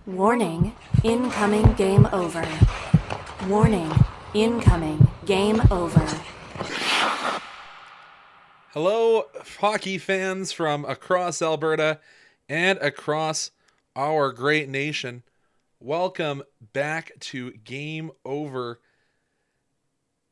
Warning, incoming game over. Warning, incoming game over. Hello, hockey fans from across Alberta and across our great nation. Welcome back to Game Over,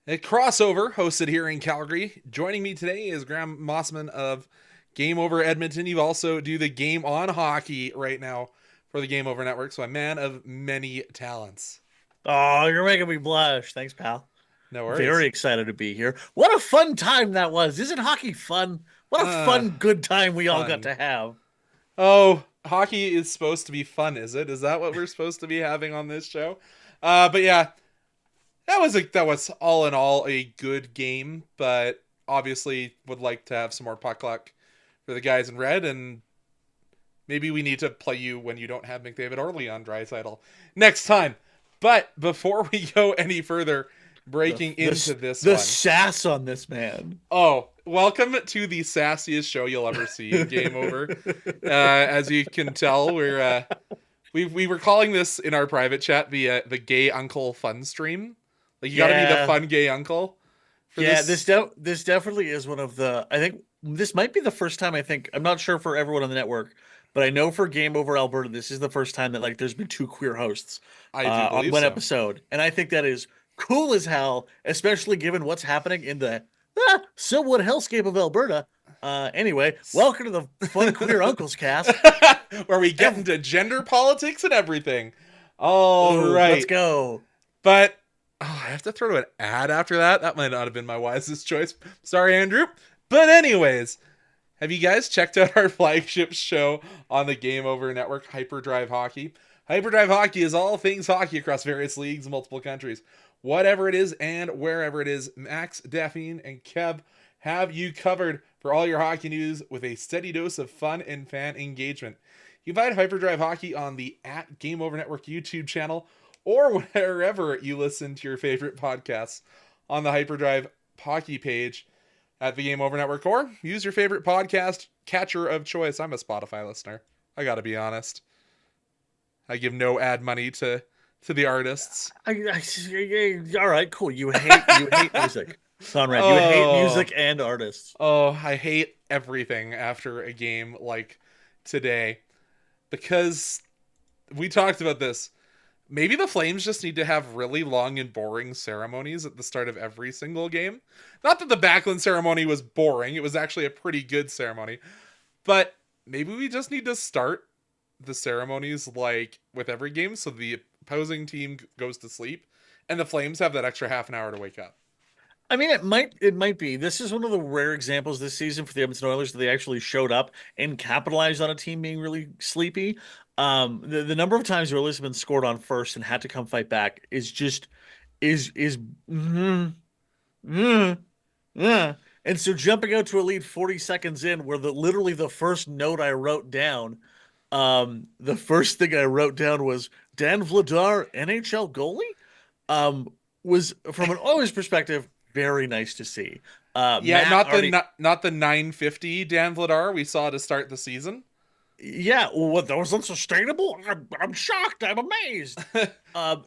a crossover hosted here in Calgary. Joining me today is Graham Mosimann of Game Over Edmonton. You also do the Game On Hockey right now for the Game Over Network, so a man of many talents. Oh, you're making me blush. Thanks, pal. No worries. Very excited to be here. What a fun time that was. Isn't hockey fun? What a fun, good time we all got to have. Oh, hockey is supposed to be fun, is it? Is that what we're supposed to be having on this show? But yeah, that was all in all a good game, but obviously would like to have some more puck luck for the guys in red, and maybe we need to play you when you don't have McDavid or Leon Draisaitl next time. But before we go any further, breaking into this the one. sass on this man. Oh, welcome to the sassiest show you'll ever see in Game Over. As you can tell, we were calling this in our private chat the gay uncle fun stream. Like, you gotta be the fun gay uncle. This definitely is one of the. I think this might be the first time. I'm not sure for everyone on the network, but I know for Game Over Alberta, this is the first time that there's been two queer hosts on one episode, and I think that is cool as hell, especially given what's happening in the somewhat hellscape of Alberta. Anyway, welcome to the Fun Queer Uncles cast, where we get into gender politics and everything. All right, let's go. But I have to throw an ad after that. That might not have been my wisest choice. Sorry, Andrew. But anyways, have you guys checked out our flagship show on the Game Over Network, Hyperdrive Hockey? Hyperdrive Hockey is all things hockey across various leagues in multiple countries. Whatever it is and wherever it is, Max, Daphne, and Kev have you covered for all your hockey news with a steady dose of fun and fan engagement. You can find Hyperdrive Hockey on the @Game Over Network YouTube channel or wherever you listen to your favorite podcasts on the Hyperdrive Hockey page at the Game Over Network, or use your favorite podcast catcher of choice. I'm a Spotify listener. I gotta be honest. I give no ad money to the artists. All right, cool. You hate music, Conrad. You hate music and artists. Oh, I hate everything after a game like today, because we talked about this. Maybe the Flames just need to have really long and boring ceremonies at the start of every single game. Not that the Backlund ceremony was boring. It was actually a pretty good ceremony. But maybe we just need to start the ceremonies like with every game, so the opposing team goes to sleep and the Flames have that extra half an hour to wake up. I mean, it might be. This is one of the rare examples this season for the Edmonton Oilers that they actually showed up and capitalized on a team being really sleepy. The number of times the Oilers have been scored on first and had to come fight back is just And so jumping out to a lead 40 seconds in, where literally the first note I wrote down, the first thing I wrote down was Dan Vladar, NHL goalie, was from an Oilers perspective very nice to see. Not the 950 Dan Vladar we saw to start the season. Yeah, well, that was unsustainable. I'm shocked. I'm amazed.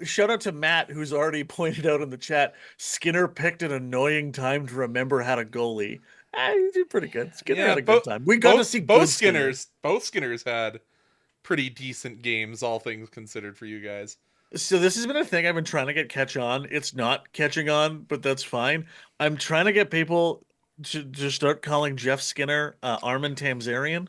Shout out to Matt, who's already pointed out in the chat, Skinner picked an annoying time to remember how to goalie. He did pretty good. Skinner had a good time. We got to see both Skinners. Both Skinners had pretty decent games, all things considered, for you guys. So this has been a thing I've been trying to catch on. It's not catching on, but that's fine. I'm trying to get people to start calling Jeff Skinner Armin Tamzarian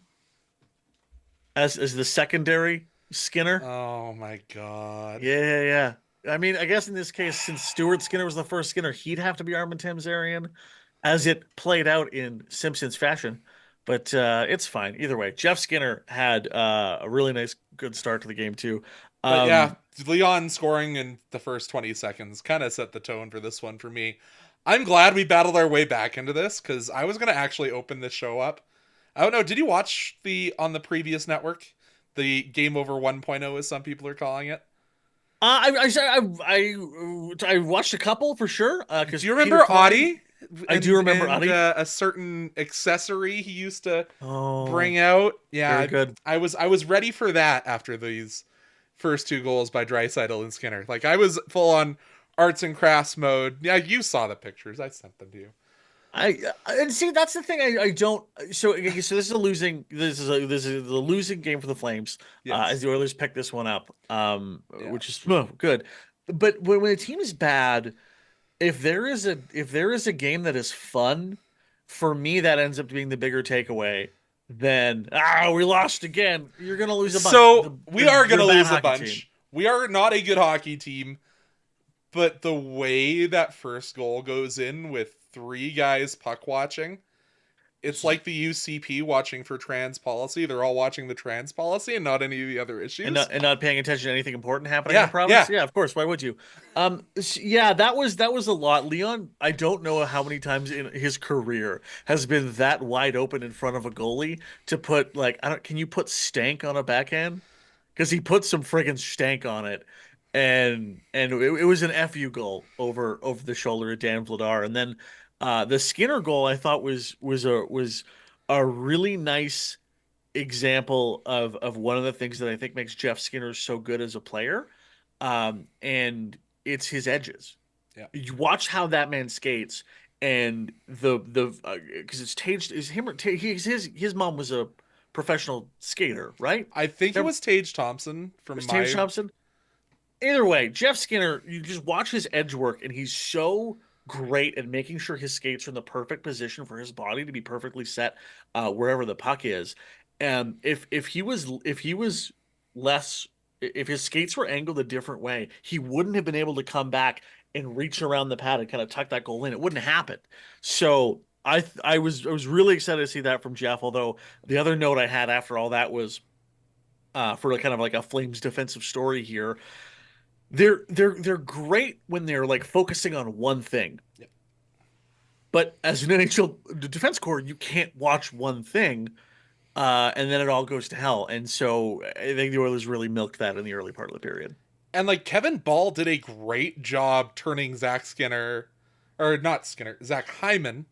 as the secondary Skinner. Oh my god. Yeah. I mean, I guess in this case, since Stuart Skinner was the first Skinner, he'd have to be Armin Tamzarian, as it played out in Simpsons fashion. But it's fine. Either way, Jeff Skinner had a really nice, good start to the game, too. But yeah, Leon scoring in the first 20 seconds kind of set the tone for this one for me. I'm glad we battled our way back into this, because I was going to actually open this show up. I don't know, did you watch on the previous network, the Game Over 1.0, as some people are calling it? I watched a couple for sure. Do you remember Audie? I do remember Audie. A certain accessory he used to bring out. Yeah, very good. I was ready for that after these first 2 goals by Draisaitl and Skinner. Like, I was full on arts and crafts mode. Yeah, you saw the pictures. I sent them to you. And see, that's the thing I don't. So this is a losing. This is the losing game for the Flames. Yes. As the Oilers pick this one up, which is good. But when a team is bad, if there is a game that is fun, for me that ends up being the bigger takeaway. Then we lost again. You're gonna lose a bunch. So we are gonna lose a bunch. Team. We are not a good hockey team, but the way that first goal goes in with 3 guys puck watching, it's like the UCP watching for trans policy. They're all watching the trans policy and not any of the other issues, and not paying attention to anything important happening in the province. Yeah, of course. Why would you? Yeah, that was a lot. Leon, I don't know how many times in his career has been that wide open in front of a goalie to put can you put stank on a backhand? Because he put some friggin' stank on it. And it was an FU goal over the shoulder of Dan Vladar. And then the Skinner goal I thought was a really nice example of one of the things that I think makes Jeff Skinner so good as a player. And it's his edges. Yeah. You watch how that man skates, and because it's Tage, his mom was a professional skater, right? I think it was Tage Thompson Tage Thompson. Either way, Jeff Skinner, you just watch his edge work, and he's so great at making sure his skates are in the perfect position for his body to be perfectly set wherever the puck is. And if his skates were angled a different way, he wouldn't have been able to come back and reach around the pad and kind of tuck that goal in. It wouldn't happen. So I was really excited to see that from Jeff. Although the other note I had after all that was for kind of like a Flames defensive story here. They're great when they're like focusing on one thing. Yep. But as an NHL defense core, you can't watch one thing, and then it all goes to hell. And so I think the Oilers really milked that in the early part of the period. And like Kevin Ball did a great job turning Zach Hyman,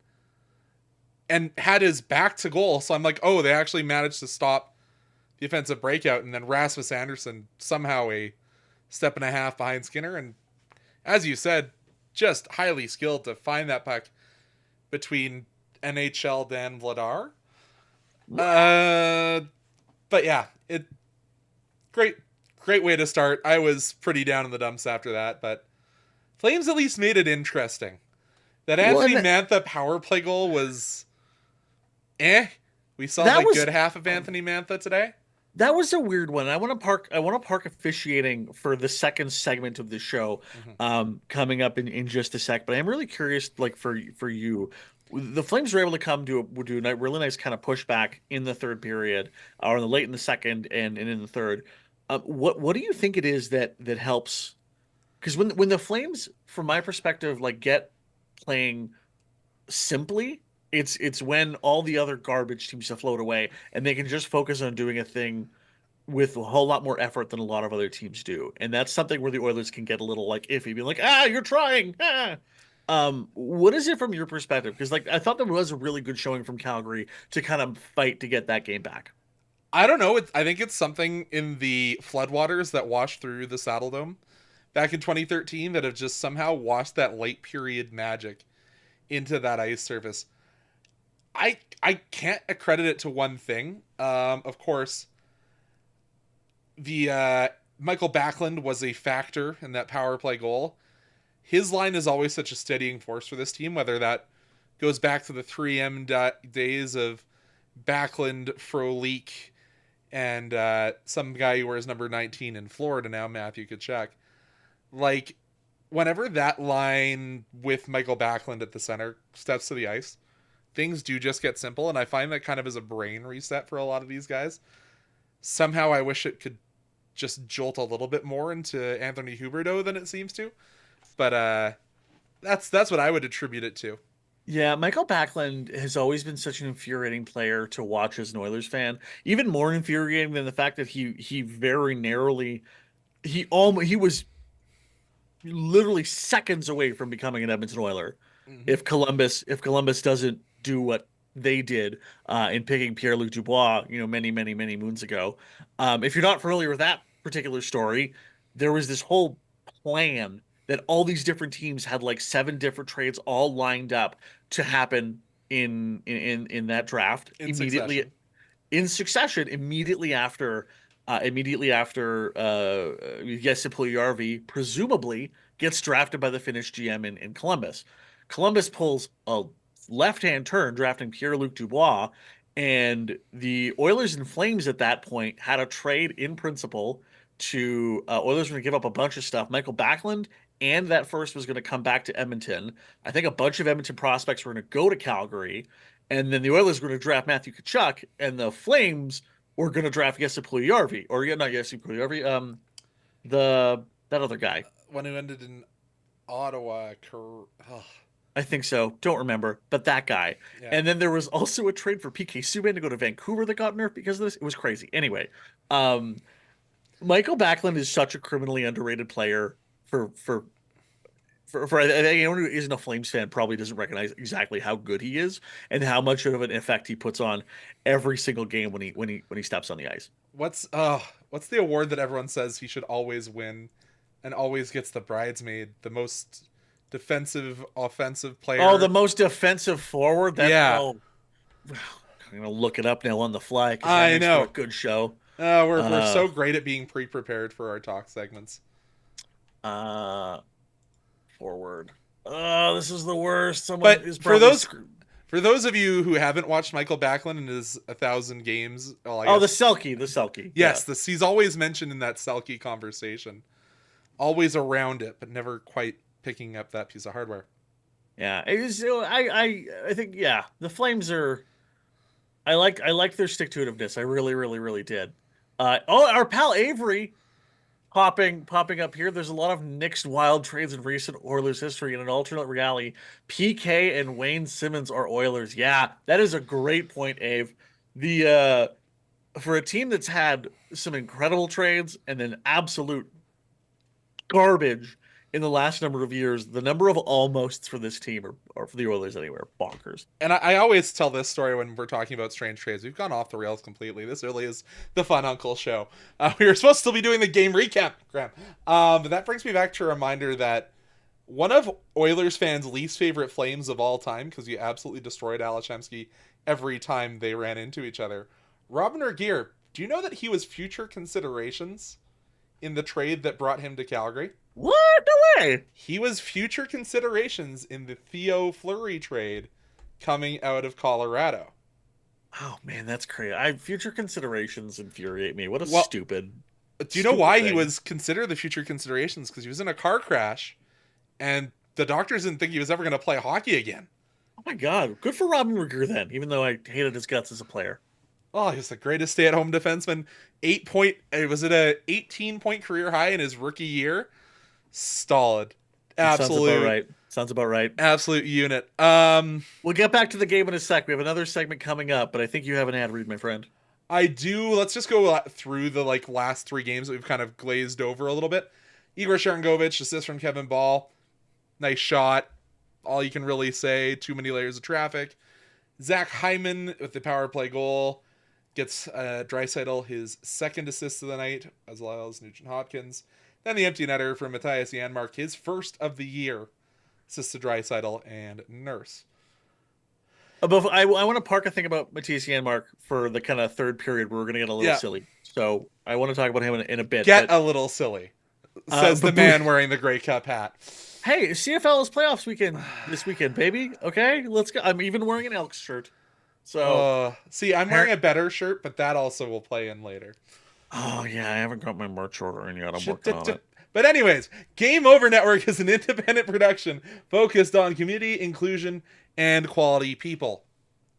and had his back to goal. So I'm like, oh, they actually managed to stop the offensive breakout, and then Rasmus Andersson somehow a step and a half behind Skinner, and as you said, just highly skilled to find that puck between NHL Dan Vladar. But yeah, great way to start. I was pretty down in the dumps after that, but Flames at least made it interesting. That Anthony Mantha power play goal was We saw the good half of Anthony Mantha today. That was a weird one. I want to park officiating for the second segment of the show, coming up in just a sec. But I'm really curious, like for you, the Flames were able to come do a really nice kind of pushback in the third period, or in the late in the second and in the third. What do you think it is that helps? Because when the Flames, from my perspective, like get playing simply, it's when all the other garbage seems to float away and they can just focus on doing a thing with a whole lot more effort than a lot of other teams do. And that's something where the Oilers can get a little like iffy, being like, you're trying. What is it from your perspective? Because like I thought there was a really good showing from Calgary to kind of fight to get that game back. I don't know. I think it's something in the floodwaters that washed through the Saddle Dome back in 2013 that have just somehow washed that late period magic into that ice surface. I can't accredit it to one thing. Of course, the Michael Backlund was a factor in that power play goal. His line is always such a steadying force for this team, whether that goes back to the 3M days of Backlund, Frolik, and some guy who wears number 19 in Florida now, Matthew Tkachuk. Like, whenever that line with Michael Backlund at the center steps to the ice, things do just get simple, and I find that kind of as a brain reset for a lot of these guys. Somehow I wish it could just jolt a little bit more into Anthony Huberdeau than it seems to. But that's what I would attribute it to. Yeah, Michael Backlund has always been such an infuriating player to watch as an Oilers fan. Even more infuriating than the fact that he very narrowly he was literally seconds away from becoming an Edmonton Oiler. Mm-hmm. If Columbus doesn't do what they did in picking Pierre-Luc Dubois, many moons ago. If you're not familiar with that particular story, there was this whole plan that all these different teams had like 7 different trades all lined up to happen in that draft In immediately succession. in succession immediately after Jesse Puljujarvi presumably gets drafted by the Finnish GM in Columbus. Columbus pulls a left-hand turn drafting Pierre-Luc Dubois, and the Oilers and Flames at that point had a trade in principle to Oilers were going to give up a bunch of stuff. Michael Backlund and that first was going to come back to Edmonton. I think a bunch of Edmonton prospects were going to go to Calgary, and then the Oilers were going to draft Matthew Tkachuk, and the Flames were going to draft Jesse Puljujarvi, or not Jesse Puljujarvi, that other guy. One who ended in Ottawa. I think so. Don't remember, but that guy. Yeah. And then there was also a trade for PK Subban to go to Vancouver that got nerfed because of this. It was crazy. Anyway, Michael Backlund is such a criminally underrated player for I think anyone who isn't a Flames fan probably doesn't recognize exactly how good he is and how much of an effect he puts on every single game when he steps on the ice. What's the award that everyone says he should always win and always gets the bridesmaid, the most defensive offensive player? Oh, the most defensive forward? Yeah. I'm gonna look it up now on the fly because I makes know. for a good show. We're so great at being pre-prepared for our talk segments. Forward. Oh, this is the worst. But for those of you who haven't watched Michael Backlund in his 1,000 games, the Selke. Yes, yeah. he's always mentioned in that Selke conversation, always around it, but never quite picking up that piece of hardware. Yeah, it was. I think the Flames are. I like their stick-to-itiveness. I really, really, really did. Our pal Avery. Popping up here. There's a lot of nixed wild trades in recent Oilers history. In an alternate reality, PK and Wayne Simmons are Oilers. Yeah, that is a great point, Ave. The for a team that's had some incredible trades and then absolute garbage in the last number of years, the number of almosts for this team or for the Oilers anywhere, bonkers. And I always tell this story when we're talking about strange trades. We've gone off the rails completely. This really is the Fun Uncle show. We were supposed to still be doing the game recap, Graham. But that brings me back to a reminder that one of Oilers fans' least favorite Flames of all time, because you absolutely destroyed Alashemsky every time they ran into each other, Robin Regeer, do you know that he was future considerations in the trade that brought him to Calgary? What? No way. He was future considerations in the Theo Fleury trade coming out of Colorado. Oh man, that's crazy. Future considerations infuriate me. What a stupid. Do you know why he was considered the future considerations? Because he was in a car crash, and the doctors didn't think he was ever going to play hockey again. Oh my god, good for Robin Regeer then. Even though I hated his guts as a player. Oh, he was the greatest stay-at-home defenseman. 18-point career high in his rookie year. Stolid. Absolute. Sounds about right. Absolute unit. We'll get back to the game in a sec. We have another segment coming up, but I think you have an ad read, my friend. I do. Let's just go through the last 3 games that we've kind of glazed over a little bit. Igor Sharangovich, assist from Kevin Ball. Nice shot. All you can really say. Too many layers of traffic. Zach Hyman with the power play goal. Gets Draisaitl his 2nd assist of the night, as well as Nugent Hopkins. Then the empty netter from Matthias Janmark, his 1st of the year. Assist to Draisaitl and Nurse. I want to park a thing about Matthias Janmark for the kind of third period where we're going to get a little silly. So I want to talk about him in a bit. A little silly, says the man wearing the Grey Cup hat. Hey, CFL is playoffs this weekend, baby. Okay, let's go. I'm even wearing an Elks shirt. So I'm wearing a better shirt, but that also will play in later. Oh yeah, I haven't got my merch order in yet. I'm working on it. But anyways, Game Over Network is an independent production focused on community, inclusion, and quality people.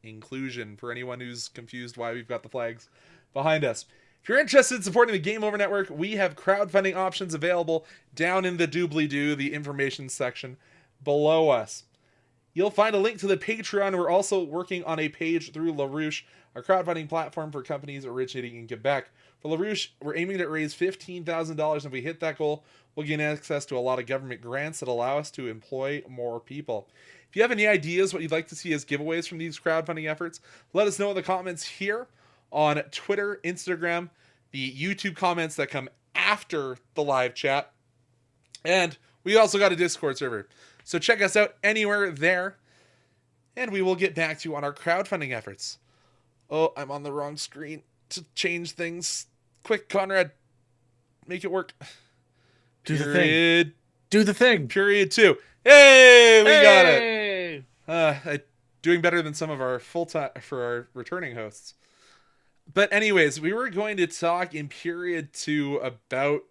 Inclusion, for anyone who's confused why we've got the flags behind us. If you're interested in supporting the Game Over Network, we have crowdfunding options available down in the doobly-doo, the information section below us. You'll find a link to the Patreon. We're also working on a page through LaRouche, our crowdfunding platform for companies originating in Quebec. For LaRouche, we're aiming to raise $15,000. If we hit that goal, we'll gain access to a lot of government grants that allow us to employ more people. If you have any ideas what you'd like to see as giveaways from these crowdfunding efforts, let us know in the comments here on Twitter, Instagram, the YouTube comments that come after the live chat. And we also got a Discord server. So check us out anywhere there. And we will get back to you on our crowdfunding efforts. Oh, I'm on the wrong screen to change things. Quick, Conrad. Make it work. Do the thing. Do the thing. Period 2. Hey, we got it. Doing better than some of our full-time for our returning hosts. But anyways, we were going to talk in period 2 about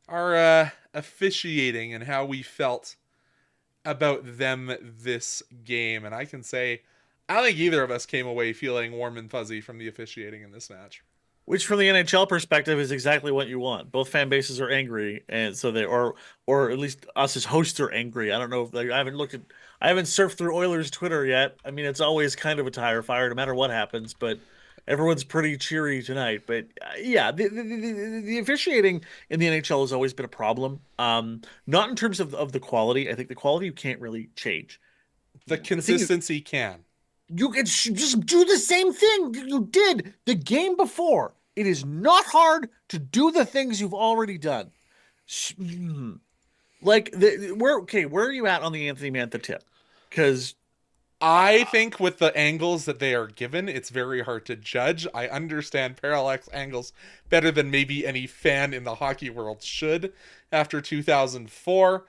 our officiating and how we felt about them this game. And I can say, I don't think either of us came away feeling warm and fuzzy from the officiating in this match. Which, from the NHL perspective, is exactly what you want. Both fan bases are angry, and so they or at least us as hosts are angry. I don't know if I haven't surfed through Oilers Twitter yet. I mean, it's always kind of a tire fire, no matter what happens. But everyone's pretty cheery tonight. But yeah, the officiating in the NHL has always been a problem. Not in terms of the quality. I think the quality you can't really change. The consistency can. You can just do the same thing you did the game before. It is not hard to do the things you've already done. Like, where are you at on the Anthony Mantha tip? Because I think with the angles that they are given, it's very hard to judge. I understand parallax angles better than maybe any fan in the hockey world should after 2004.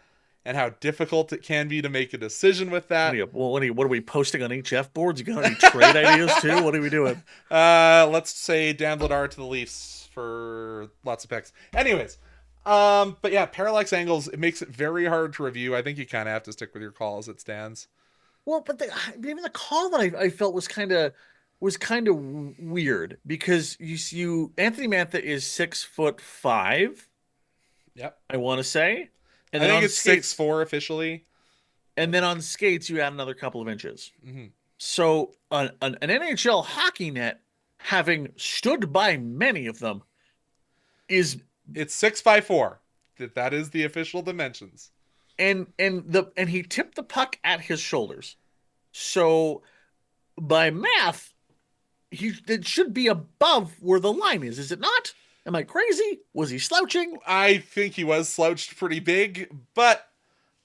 And how difficult it can be to make a decision with that. What are we posting on HF boards? You got any trade ideas too? What are we doing? Let's say Dan Vladar to the Leafs for lots of picks. Anyways, but yeah, parallax angles, it makes it very hard to review. I think you kind of have to stick with your call as it stands. Well, but even the call that I felt was kind of weird because you Anthony Mantha is 6'5". Yep, I want to say. And I think it's 6'4" officially. And then on skates, you add another couple of inches. Mm-hmm. So an NHL hockey net, having stood by many of them, it's 6'4". That is the official dimensions. And he tipped the puck at his shoulders. So by math, it should be above where the line is it not? Am I crazy? Was he slouching? I think he was slouched pretty big, but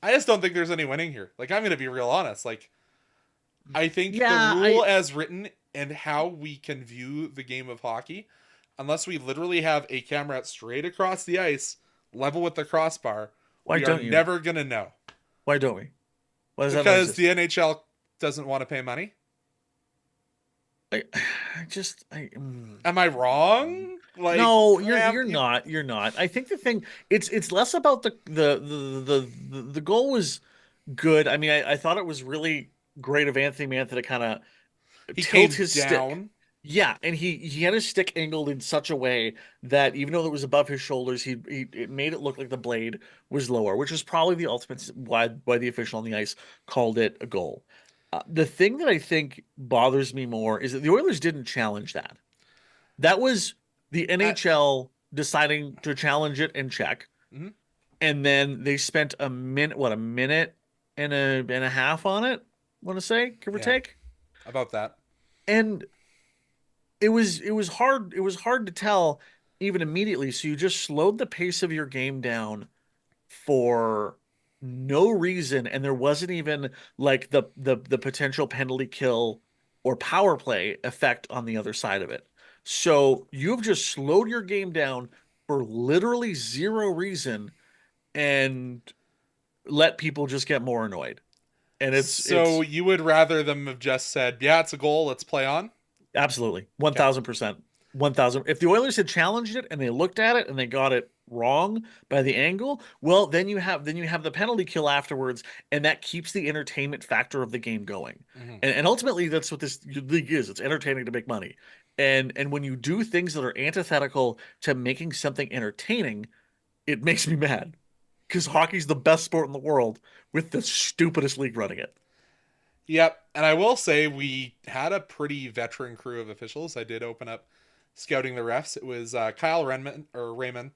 I just don't think there's any winning here. Like, I'm going to be real honest. Like, I think the rule as written and how we can view the game of hockey, unless we literally have a camera straight across the ice, level with the crossbar, we are never going to know. Why don't we? Why does because the NHL doesn't want to pay money? Am I wrong? Like, no, you're not. You're not. I think the thing it's less about the goal was good. I mean, I thought it was really great of Anthony Mantha to kind of tilt his stick. Yeah, and he had his stick angled in such a way that even though it was above his shoulders, it made it look like the blade was lower, which is probably the ultimate why the official on the ice called it a goal. The thing that I think bothers me more is that the Oilers didn't challenge that. That was the NHL deciding to challenge it and check. Mm-hmm. And then they spent a minute and a half on it, I want to say, give or take. About that. And it was hard to tell even immediately. So you just slowed the pace of your game down for no reason, and there wasn't even like the potential penalty kill or power play effect on the other side of it. So you've just slowed your game down for literally zero reason and let people just get more annoyed. And you would rather them have just said, yeah, it's a goal, let's play on? Absolutely. 1,000%. 1,000. If the Oilers had challenged it and they looked at it and they got it wrong by the angle, well, then you have the penalty kill afterwards, and that keeps the entertainment factor of the game going. Mm-hmm. And ultimately, that's what this league is. It's entertaining to make money. And when you do things that are antithetical to making something entertaining, it makes me mad. Because hockey's the best sport in the world with the stupidest league running it. Yep. And I will say we had a pretty veteran crew of officials. I did open up scouting the refs. It was Kyle Raymond,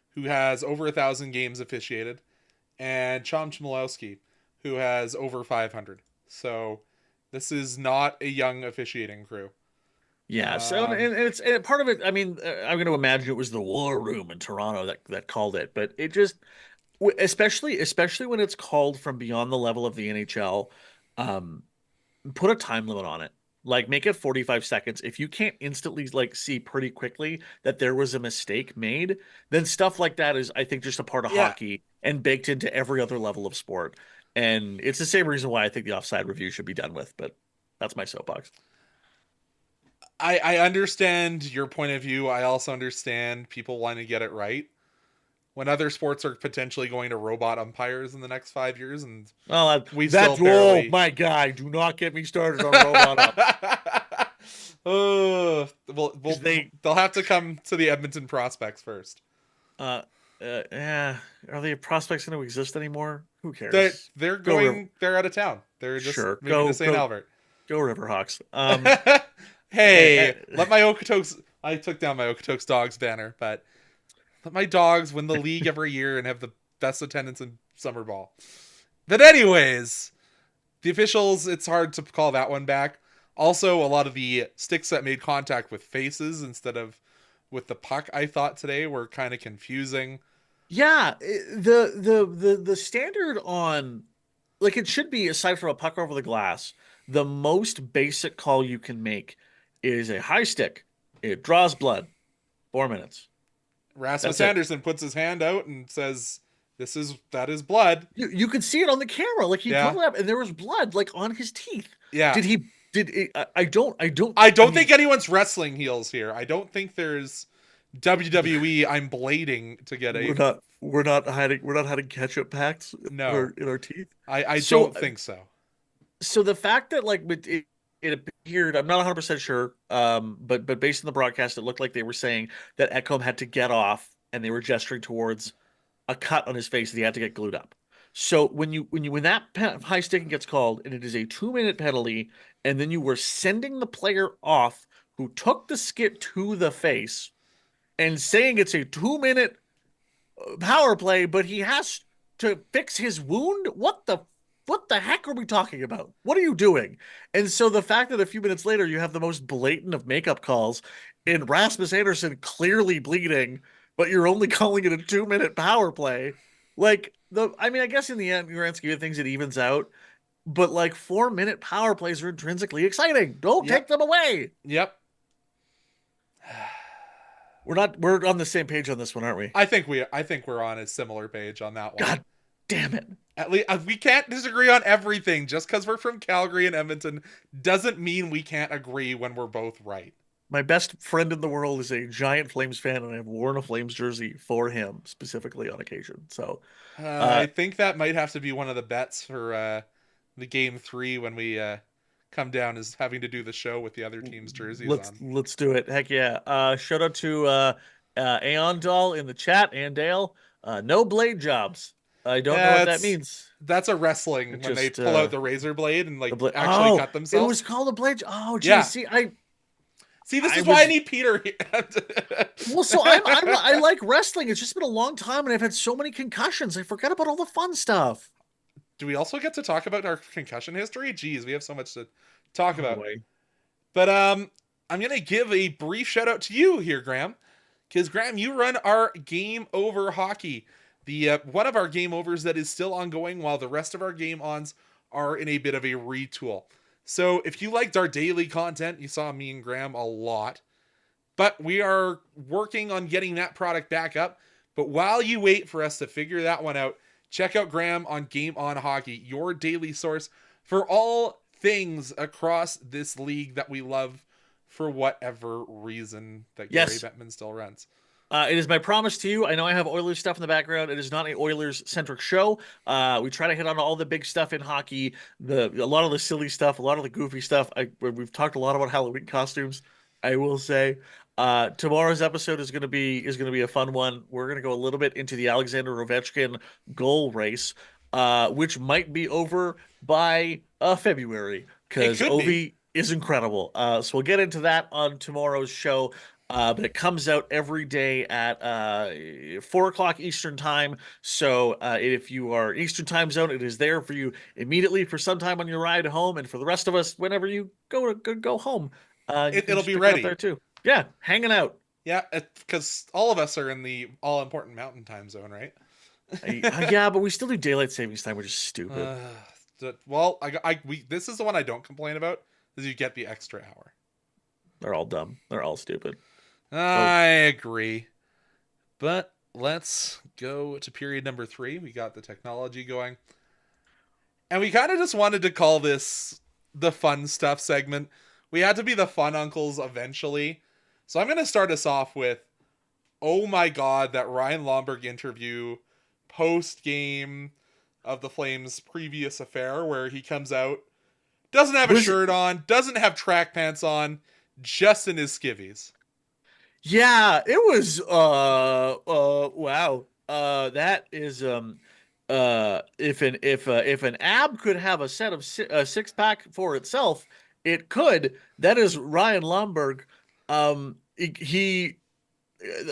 who has over 1,000 games officiated, and Chom Chmielowski, who has over 500. So this is not a young officiating crew. Yeah. So and part of it. I mean, I'm going to imagine it was the War Room in Toronto that called it, but it just especially when it's called from beyond the level of the NHL, um, put a time limit on it. Like make it 45 seconds. If you can't instantly like see pretty quickly that there was a mistake made, then stuff like that is, I think, just a part of Yeah, hockey and baked into every other level of sport. And it's the same reason why I think the offside review should be done with, but that's my soapbox. I understand your point of view. I also understand people want to get it right. When other sports are potentially going to robot umpires in the next 5 years, and Oh, we still oh barely. my guy, do not get me started on robot up. Oh, They they'll have to come to the Edmonton prospects first. uh yeah, are the prospects going to exist anymore? Who They're cares? they're Go River. going. They're out of town. They're just Sure. moving to St. Albert. Go Riverhawks. Hey, let my Okotoks. I took down my Okotoks dogs banner, but let my dogs win the league every year and have the best attendance in summer ball. But anyways, the officials, it's hard to call that one back. Also, a lot of the sticks that made contact with faces instead of with the puck, I thought today were kind of confusing. Yeah, the standard on, like, it should be, aside from a puck over the glass, the most basic call you can make is a high stick. It draws blood. 4 minutes. Rasmus That's it. Anderson puts his hand out and says, that is blood." You could see it on the camera, like he Yeah. pulled it up, and there was blood like on his teeth. Yeah. Did he? Did it, I don't. I mean, think anyone's wrestling heels here. I don't think there's WWE. I'm blading to get a. We're not hiding ketchup packs No. in our teeth. I So- don't think so. So the fact that like it appeared, I'm not 100% sure, but based on the broadcast, it looked like they were saying that Ekholm had to get off, and they were gesturing towards a cut on his face that he had to get glued up. So when that high sticking gets called, and it is a 2-minute penalty, and then you were sending the player off who took the skit to the face, and saying it's a 2-minute power play, but he has to fix his wound. What the heck are we talking about? What are you doing? And so the fact that a few minutes later you have the most blatant of makeup calls in Rasmus Anderson clearly bleeding, but you're only calling it a 2-minute power play. Like I mean, I guess in the end, grand scheme of things, it evens out. But like 4-minute power plays are intrinsically exciting. Don't take them away. Yep. We're on the same page on this one, aren't we? I think we're on a similar page on that one. God damn it. At least we can't disagree on everything. Just because we're from Calgary and Edmonton doesn't mean we can't agree when we're both right. My best friend in the world is a giant Flames fan, and I've worn a Flames jersey for him specifically on occasion. So I think that might have to be one of the bets for the Game 3 when we come down, is having to do the show with the other team's jerseys on. Let's do it. Heck yeah. Shout out to Anand in the chat, and Dale. No blade jobs. I don't know what that means. That's a wrestling when they pull out the razor blade and actually cut themselves. It was called a blade. Oh, geez. Yeah. See, this is why I need Peter here. Well, so I like wrestling. It's just been a long time, and I've had so many concussions. I forgot about all the fun stuff. Do we also get to talk about our concussion history? Jeez, we have so much to talk about. Boy. But I'm gonna give a brief shout out to you here, Graham, because Graham, you run our Game Over Hockey, the one of our game overs that is still ongoing, while the rest of our game ons are in a bit of a retool. So if you liked our daily content, you saw me and Graham a lot, but we are working on getting that product back up. But while you wait for us to figure that one out, check out Graham on Game On Hockey, your daily source for all things across this league that we love for whatever reason that Gary Bettman still runs. It is my promise to you. I know I have Oilers stuff in the background. It is not an Oilers-centric show. We try to hit on all the big stuff in hockey, a lot of the silly stuff, a lot of the goofy stuff. We've talked a lot about Halloween costumes, I will say. Tomorrow's episode is going to be a fun one. We're going to go a little bit into the Alexander Ovechkin goal race, which might be over by February, because Ovi is incredible. So we'll get into that on tomorrow's show. But it comes out every day at 4 o'clock Eastern time. So if you are Eastern time zone, it is there for you immediately for some time on your ride home, and for the rest of us, whenever you go home. You can It'll just be pick it up ready. there too. Yeah, hanging out. Yeah, because all of us are in the all important mountain time zone, right? Yeah, but we still do daylight savings time, which is stupid. Well, this is the one I don't complain about, is you get the extra hour. They're all dumb. They're all stupid. I agree. But let's go to period number 3. We got the technology going. And we kind of just wanted to call this the fun stuff segment. We had to be the fun uncles eventually. So I'm going to start us off with, oh my god, that Ryan Lomberg interview post-game of the Flames' previous affair where he comes out, doesn't have a shirt on, doesn't have track pants on, just in his skivvies. Yeah, it was wow. That is if an ab could have a set of six pack for itself, it could. That is Ryan Lomberg. He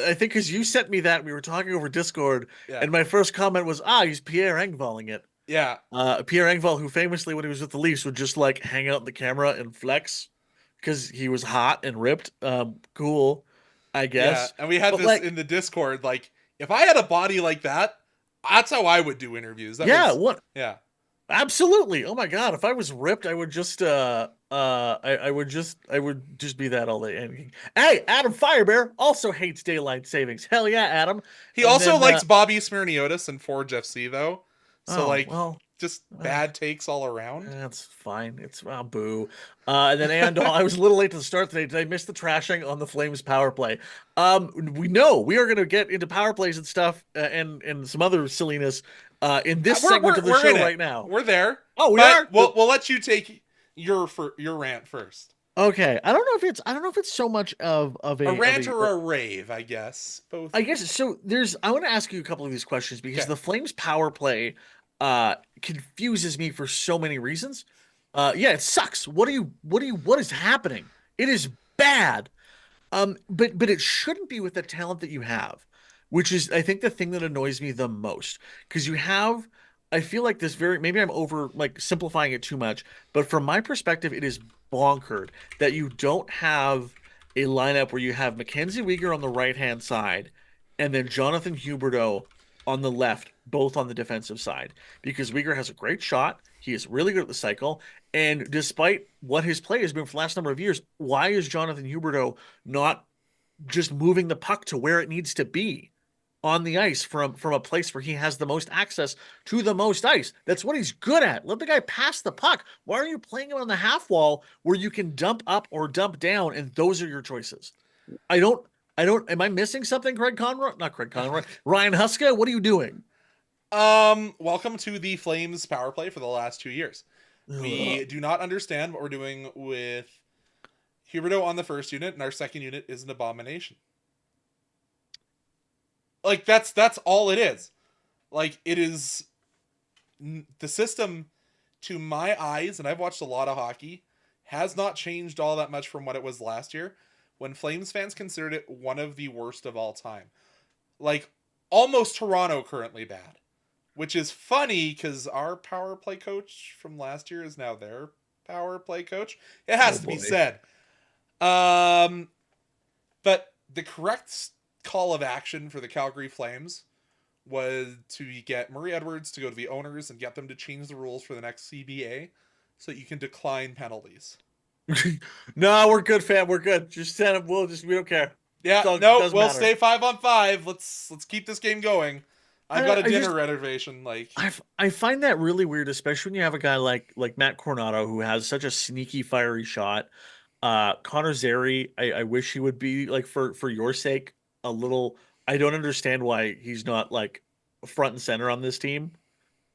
I think because you sent me that, we were talking over Discord, and my first comment was, he's Pierre Engvalling it. Yeah. Pierre Engvall, who famously, when he was with the Leafs, would just like hang out in the camera and flex because he was hot and ripped. Cool, I guess. Yeah, and we had this in the Discord. Like, if I had a body like that, that's how I would do interviews. Yeah. Absolutely. Oh my god, if I was ripped, I would just I would just be that all day. And hey, Adam Firebear also hates daylight savings. Hell yeah, Adam. He also likes Bobby Smirniotis and Forge FC though. So just bad takes all around. That's fine. It's boo. And then Anand, I was a little late to the start today. Did I miss the trashing on the Flames power play? We know we are going to get into power plays and stuff and some other silliness in this segment of the show right now. We're there. Oh, we are. We'll let you take your rant first. Okay. I don't know if it's so much of a rant or a rave, I guess. Both. I guess so. I want to ask you a couple of these questions because the Flames power play confuses me for so many reasons. It sucks. What is happening? It is bad. But it shouldn't be with the talent that you have, which is, I think, the thing that annoys me the most. Because I feel like maybe I'm over simplifying it too much, but from my perspective, it is bonkered that you don't have a lineup where you have Mackenzie Weegar on the right-hand side and then Jonathan Huberdeau on the left, both on the defensive side, because Weegar has a great shot. He is really good at the cycle. And despite what his play has been for the last number of years, why is Jonathan Huberdeau not just moving the puck to where it needs to be on the ice from a place where he has the most access to the most ice? That's what he's good at. Let the guy pass the puck. Why are you playing him on the half wall where you can dump up or dump down, and those are your choices? Am I missing something, Craig Conrad? Not Craig Conrad. Ryan Huska, what are you doing? Welcome to the Flames power play for the last 2 years. We do not understand what we're doing with Huberdeau on the first unit, and our second unit is an abomination. That's all it is. It is the system, to my eyes, and I've watched a lot of hockey, has not changed all that much from what it was last year, when Flames fans considered it one of the worst of all time. Almost Toronto currently bad. Which is funny because our power play coach from last year is now their power play coach. It has to be said. But the correct call of action for the Calgary Flames was to get Murray Edwards to go to the owners and get them to change the rules for the next CBA so that you can decline penalties. No, we're good, fam. We're good. Just send them. We don't care. Yeah, we'll stay 5-on-5. Let's keep this game going. I've got a dinner reservation. I find that really weird, especially when you have a guy like Matt Coronado who has such a sneaky, fiery shot. Connor Zary, I wish he would be for your sake a little. I don't understand why he's not front and center on this team,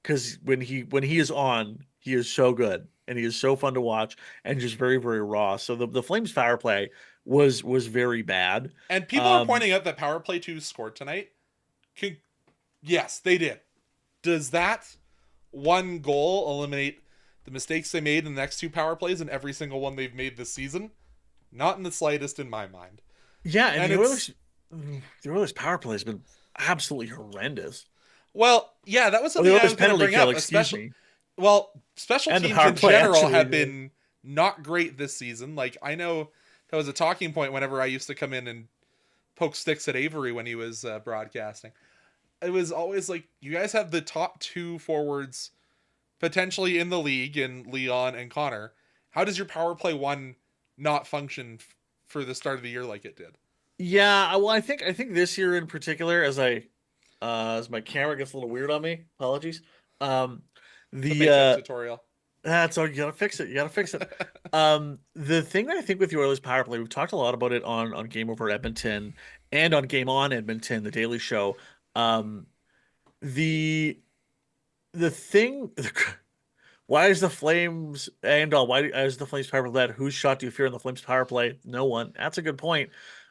because when he is on, he is so good and he is so fun to watch and just very, very raw. So the Flames power play was very bad. And people are pointing out that power play 2 scored tonight. Yes, they did. Does that one goal eliminate the mistakes they made in the next 2 power plays and every single one they've made this season? Not in the slightest in my mind. Yeah, and the Oilers power play has been absolutely horrendous. Well, yeah, that was something I was going to bring up. Special teams in general have been not great this season. I know that was a talking point whenever I used to come in and poke sticks at Avery when he was broadcasting. It was always like, you guys have the top 2 forwards potentially in the league in Leon and Connor. How does your power play 1 not function for the start of the year like it did? Yeah, well, I think this year in particular, as my camera gets a little weird on me, apologies. The makeup tutorial. That's all, you gotta fix it. You gotta fix it. The thing that I think with the Oilers power play, we've talked a lot about it on Game Over Edmonton and on Game On Edmonton, the Daily Show. The thing, why is the Flames why is the Flames power play that? Whose shot do you fear in the Flames power play? No one. That's a good point.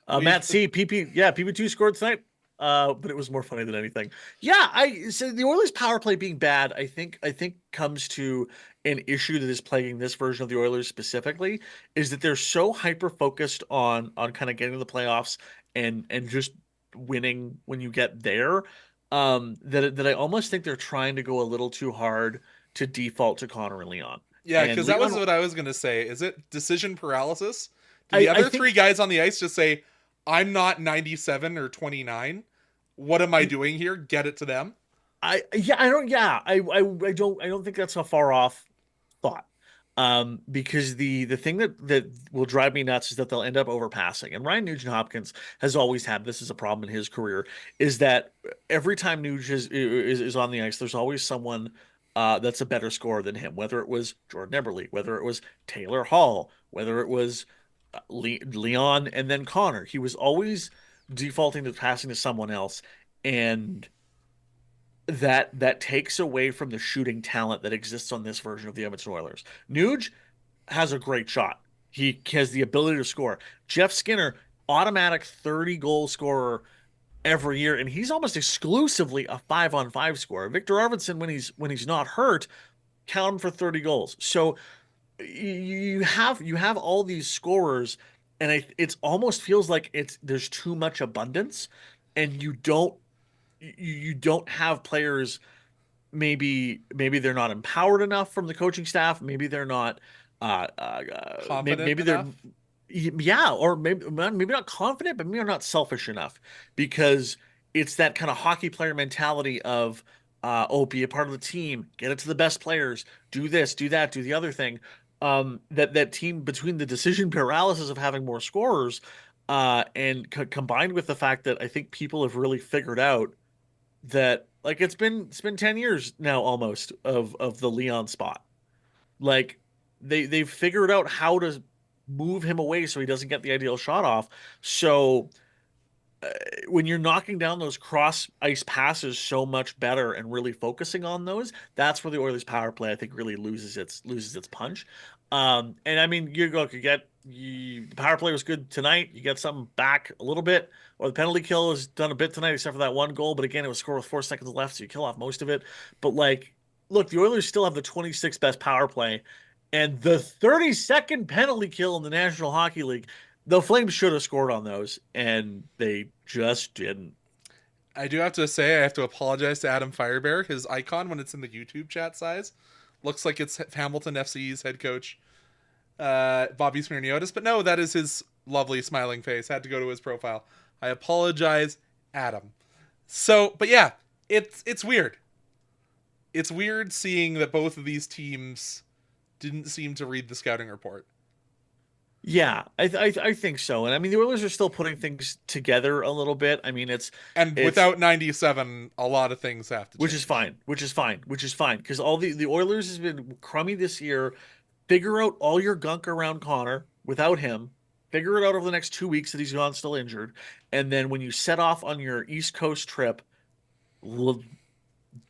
Matt C. PP2 scored tonight. But it was more funny than anything. Yeah, so the Oilers power play being bad, I think comes to an issue that is plaguing this version of the Oilers specifically, is that they're so hyper focused on kind of getting to the playoffs and just winning when you get there, that I almost think they're trying to go a little too hard to default to Connor and Leon. Yeah, because that was what I was going to say. Is it decision paralysis? Do the other 3 guys on the ice just say, I'm not 97 or 29. What am I doing here? Get it to them. I don't think that's a far off thought. Because the thing that will drive me nuts is that they'll end up overpassing. And Ryan Nugent-Hopkins has always had this as a problem in his career, is that every time Nuge is on the ice, there's always someone that's a better scorer than him, whether it was Jordan Eberle, whether it was Taylor Hall, whether it was Leon and then Connor. He was always defaulting to passing to someone else, and that takes away from the shooting talent that exists on this version of the Edmonton Oilers. Nuge has a great shot. He has the ability to score. Jeff Skinner, automatic 30-goal scorer every year, and he's almost exclusively a 5-on-5 scorer. Victor Arvidsson, when he's not hurt, count him for 30 goals. So you have all these scorers, and it almost feels like there's too much abundance, and you don't have players. Maybe they're not empowered enough from the coaching staff. Maybe they're not confident maybe enough? or maybe not confident, but maybe they're not selfish enough, because it's that kind of hockey player mentality of be a part of the team, get it to the best players, do this, do that, do the other thing. That team, between the decision paralysis of having more scorers, and combined with the fact that I think people have really figured out that, like, it's been 10 years now almost of the Leon spot. Like, they've figured out how to move him away so he doesn't get the ideal shot off. So when you're knocking down those cross ice passes so much better and really focusing on those, that's where the Oilers power play, I think, really loses its punch. And I mean, the power play was good tonight. You get something back a little bit, or the penalty kill was done a bit tonight, except for that one goal. But again, it was scored with 4 seconds left, so you kill off most of it. But, like, look, the Oilers still have the 26th best power play and the 32nd penalty kill in the National Hockey League. The Flames should have scored on those, and they just didn't. I do have to say, I have to apologize to Adam Firebear. His icon, when it's in the YouTube chat size, looks like it's Hamilton FC's head coach, Bobby Smirniotis. But no, that is his lovely smiling face. Had to go to his profile. I apologize, Adam. So, but yeah, it's weird. It's weird seeing that both of these teams didn't seem to read the scouting report. Yeah, I think so. And I mean, the Oilers are still putting things together a little bit. I mean, without 97, a lot of things have to change. Which is fine. Because all the Oilers has been crummy this year. Figure out all your gunk around Connor without him. Figure it out over the next 2 weeks that he's gone still injured. And then when you set off on your East Coast trip,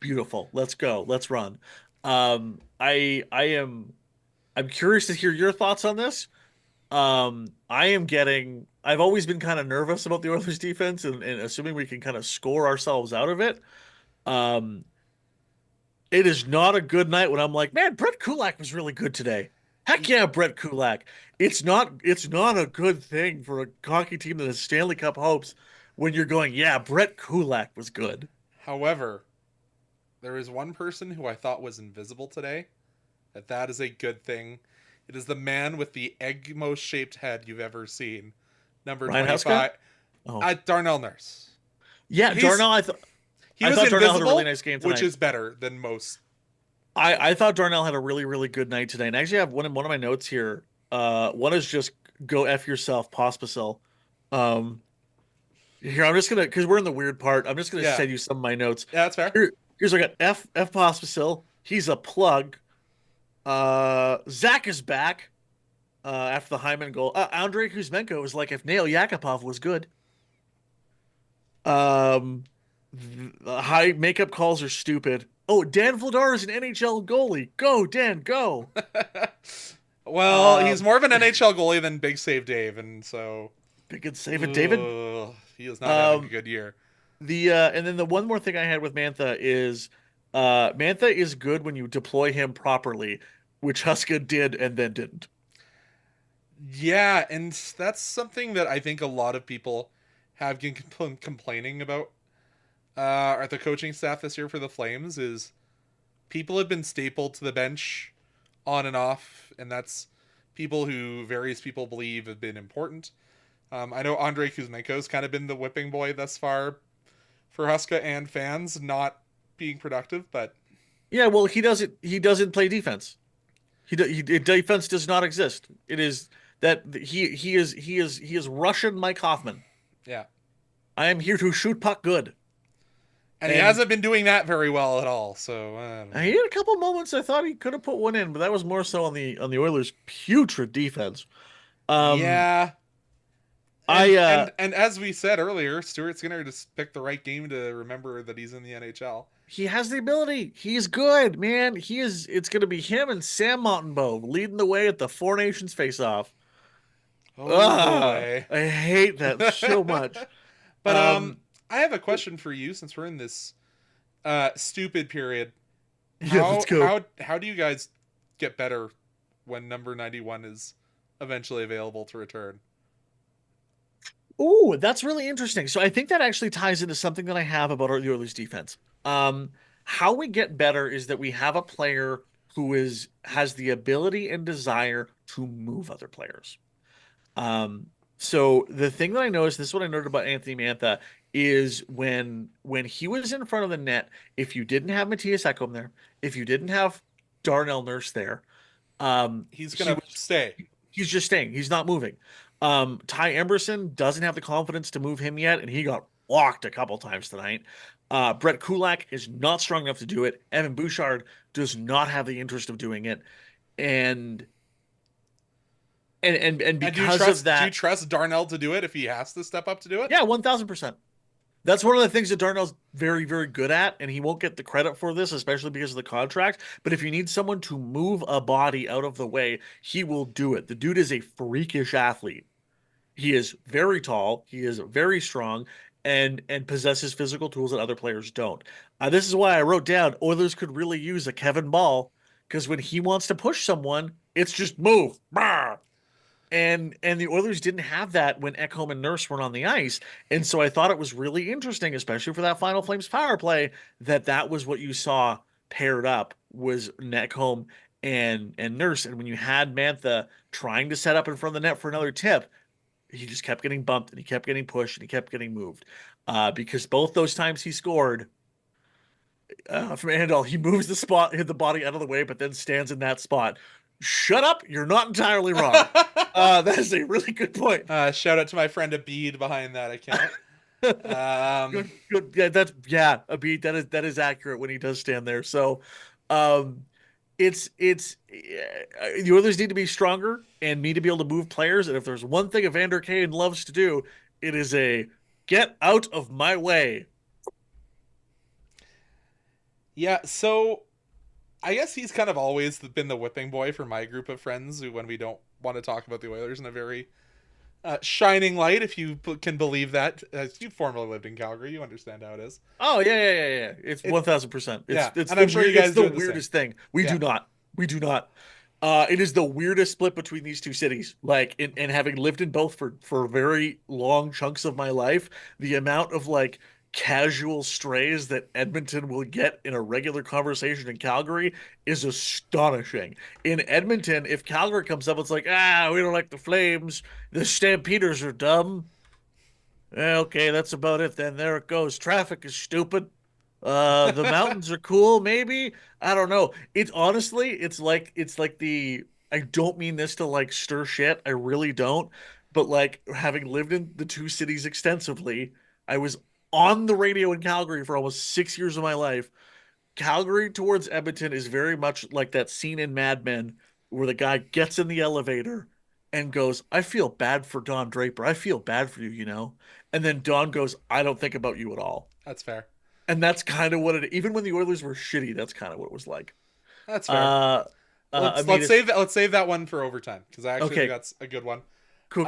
beautiful. Let's go. Let's run. I'm curious to hear your thoughts on this. I've always been kind of nervous about the Oilers defense and assuming we can kind of score ourselves out of it. It is not a good night when I'm like, man, Brett Kulak was really good today. Heck yeah, Brett Kulak. It's not a good thing for a hockey team that has Stanley Cup hopes when you're going, yeah, Brett Kulak was good. However, there is one person who I thought was invisible today. That is a good thing. It is the man with the Egmo-shaped head you've ever seen. Number Ryan 25. Huska? Oh. Darnell Nurse. Yeah, He's Darnell, he I was thought Darnell had a invisible, really nice game tonight. which is better than most. I thought Darnell had a really, really good night today. And actually I have one of my notes here. One is just go F yourself, Pospisil. Here, I'm just gonna, because we're in the weird part, I'm just gonna Yeah. send you some of my notes. Yeah, that's fair. Here's what I got. F Pospisil. He's a plug. Zach is back. After the Hyman goal. Andrei Kuzmenko was like if Nail Yakupov was good. The high makeup calls are stupid. Oh, Dan Vladar is an NHL goalie. Go, Dan, go. Well, he's more of an NHL goalie than Big Save Dave, and so Big good save it, David. he is not having a good year. And then the one more thing I had with Mantha is Mantha is good when you deploy him properly, which Huska did and then didn't. Yeah, and that's something that I think a lot of people have been complaining about at the coaching staff this year for the Flames is people have been stapled to the bench on and off, and that's people who various people believe have been important. I know Andrei Kuzmenko's kind of been the whipping boy thus far for Huska and fans, not being productive, but yeah, well, he doesn't play defense. Defense does not exist. It is that he is Russian Mike Hoffman. Yeah. I am here to shoot puck good. And he hasn't been doing that very well at all. So he had a couple moments I thought he could have put one in, but that was more so on the Oilers' putrid defense. Yeah. And as we said earlier, Stuart Skinner just picked the right game to remember that he's in the NHL. He has the ability. He's good, man. It's going to be him and Sam Montembeault leading the way at the Four Nations face-off. Oh, boy. I hate that so much. But I have a question for you since we're in this stupid period. Yeah, let's go. How do you guys get better when number 91 is eventually available to return? Ooh, that's really interesting. So I think that actually ties into something that I have about the Oilers defense. How we get better is that we have a player who has the ability and desire to move other players. So the thing that I noticed, this is what I noted about Anthony Mantha, is when he was in front of the net, if you didn't have Matthias Ekholm there, if you didn't have Darnell Nurse there, he's gonna stay. He's just staying. He's not moving. Ty Emberson doesn't have the confidence to move him yet, and he got walked a couple times tonight. Brett Kulak is not strong enough to do it. Evan Bouchard does not have the interest of doing it, and because of that, do you trust Darnell to do it if he has to step up to do it? Yeah, 1,000%. That's one of the things that Darnell's very, very good at, and he won't get the credit for this, especially because of the contract. But if you need someone to move a body out of the way, he will do it. The dude is a freakish athlete. He is very tall. He is very strong and possesses physical tools that other players don't. This is why I wrote down Oilers could really use a Kevin Ball, because when he wants to push someone, it's just move. Bah! And the Oilers didn't have that when Ekholm and Nurse weren't on the ice. And so I thought it was really interesting, especially for that final Flames power play, that was what you saw paired up was Ekholm and Nurse. And when you had Mantha trying to set up in front of the net for another tip, he just kept getting bumped and he kept getting pushed and he kept getting moved. Because both those times he scored from Anand, he moves the spot, hit the body out of the way, but then stands in that spot. Shut up, you're not entirely wrong. That is a really good point. Shout out to my friend Abid behind that account. Good. Yeah, Abid, that is accurate when he does stand there. So it's the Oilers need to be stronger and need to be able to move players. And if there's one thing Evander Kane loves to do, it is a get out of my way. Yeah, so I guess he's kind of always been the whipping boy for my group of friends who, when we don't want to talk about the Oilers in a very shining light, if you can believe that. As you formerly lived in Calgary, you understand how it is. Oh, yeah. It's 1,000%. It's and I'm sure you guys do the weirdest thing. We do not. It is the weirdest split between these two cities. Like, and having lived in both for very long chunks of my life, the amount of like casual strays that Edmonton will get in a regular conversation in Calgary is astonishing. In Edmonton, if Calgary comes up, it's like, we don't like the Flames. The Stampeders are dumb. Okay, that's about it then. There it goes. Traffic is stupid. The mountains are cool, maybe. I don't know. It's honestly, it's like the I don't mean this to like stir shit. I really don't. But like having lived in the two cities extensively, I was on the radio in Calgary for almost 6 years of my life. Calgary towards Edmonton is very much like that scene in Mad Men where the guy gets in the elevator and goes, I feel bad for Don Draper. I feel bad for you, you know? And then Don goes, I don't think about you at all. That's fair. And that's kind of what it, even when the Oilers were shitty, that's kind of what it was like. That's fair. Let's save that one for overtime because I actually think that's a good one. Cool.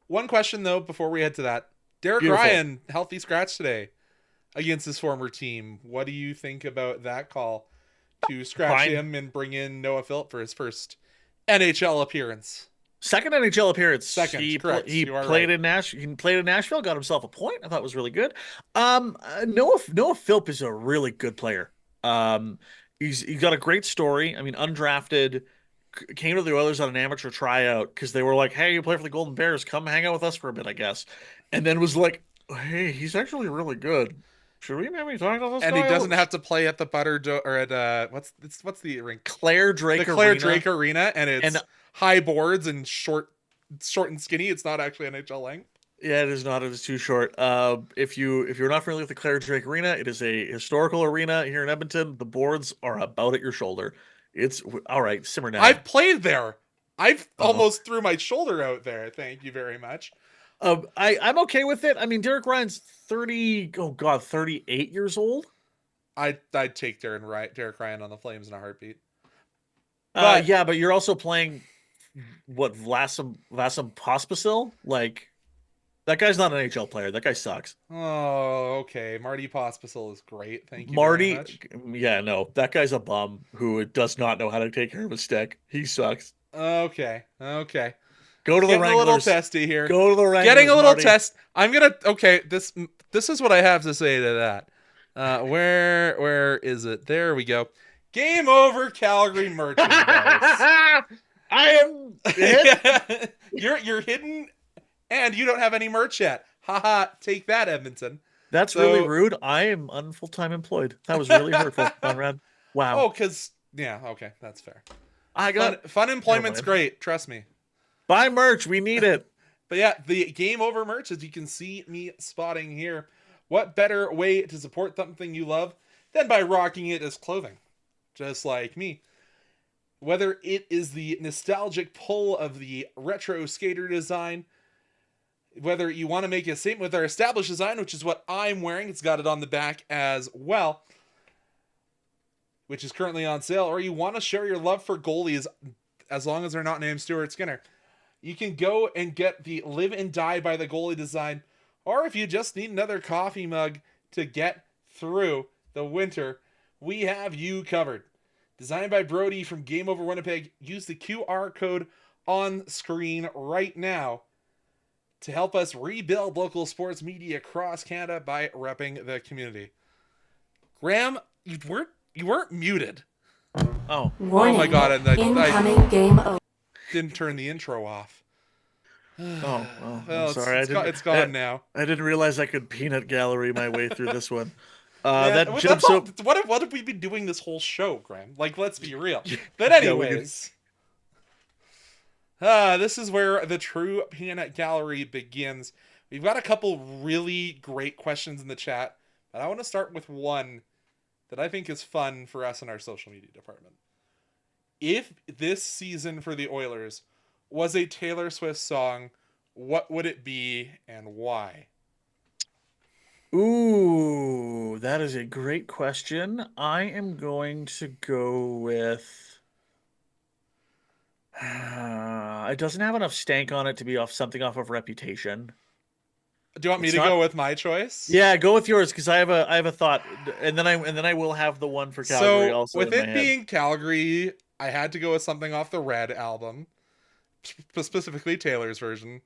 One question though before we head to that. Derek Beautiful. Ryan, healthy scratch today against his former team. What do you think about that call to scratch him and bring in Noah Phillip for his first NHL appearance? Second NHL appearance. Second, correct. He You are played right. He played in Nashville, got himself a point. I thought it was really good. Noah Phillip is a really good player. He's got a great story. I mean, undrafted, came to the Oilers on an amateur tryout because they were like, "Hey, you play for the Golden Bears? Come hang out with us for a bit, I guess." And then was like, "Hey, he's actually really good. Should we maybe talk to this And guy?" he doesn't have to play at the or at what's the rink? Claire Drake The Claire Arena. Drake Arena, and it's And high boards and short and skinny. It's not actually NHL length. Yeah, it is not. It is too short. If you're not familiar with the Claire Drake Arena, it is a historical arena here in Edmonton. The boards are about at your shoulder. It's all right. Simmer down. I've played there. I've almost threw my shoulder out there. Thank you very much. I'm okay with it. I mean, Derek Ryan's 38 years old. I'd take Derek Ryan on the Flames in a heartbeat. But you're also playing what Vlasim Pospisil? Like that guy's not an NHL player. That guy sucks. Oh, okay. Marty Pospisil is great. Thank you Marty, very much. yeah, no, that guy's a bum who does not know how to take care of a stick. He sucks. Okay. Go to the Getting Wranglers. a little testy here. Go to the Wranglers. Getting a little Marty. test. This is what I have to say to that. Where is it? There we go. Game Over Calgary merchandise. I am hit. You're hidden, and you don't have any merch yet. Haha! Take that, Edmonton. That's really rude. I am full-time employed. That was really hurtful, Conrad. Wow. Oh, okay, that's fair. I got fun employment's great. Trust me. buy merch. We need it. But yeah, the Game Over merch, as you can see me spotting here. What better way to support something you love than by rocking it as clothing? Just like me. Whether it is the nostalgic pull of the retro skater design, whether you want to make a statement with our established design, which is what I'm wearing, it's got it on the back as well, which is currently on sale, or you want to share your love for goalies as long as they're not named Stuart Skinner, you can go and get the Live and Die by the Goalie design, or if you just need another coffee mug to get through the winter, we have you covered. Designed by Brody from Game Over Winnipeg. Use the QR code on screen right now to help us rebuild local sports media across Canada by repping the community. Graham, you weren't muted. Oh. Warning. Oh my god, and Incoming Game Over. didn't turn the intro off. Well, Well, I'm sorry. it's gone now. I didn't realize I could peanut gallery my way through this one. Yeah, That jumps up. what have we been doing this whole show, Graham? Like, let's be real. But anyways, this is where the true peanut gallery begins. We've got a couple really great questions in the chat, but I want to start with one that I think is fun for us in our social media department. If this season for the Oilers was a Taylor Swift song, what would it be and why? Ooh, that is a great question. I am going to go with. It doesn't have enough stank on it to be off of Reputation. Do you want me to go with my choice? Yeah, go with yours because I have a thought, and then I will have the one for Calgary So, also. with in my it being Calgary, I had to go with something off the Red album, specifically Taylor's version.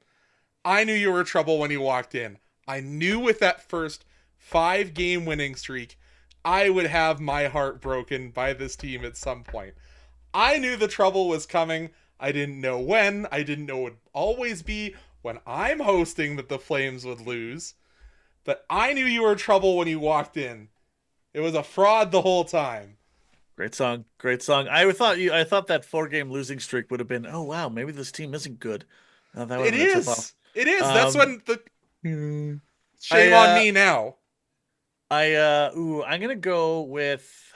I knew you were trouble when you walked in. I knew with that first 5-game winning streak, I would have my heart broken by this team at some point. I knew the trouble was coming. I didn't know when. I didn't know it would always be when I'm hosting that the Flames would lose. But I knew you were trouble when you walked in. It was a fraud the whole time. Great song, great song. I thought that 4-game losing streak would have been. Oh wow, maybe this team isn't good. That would It have been a tip off. is. It is. That's when the shame I, on me now. I'm gonna go with.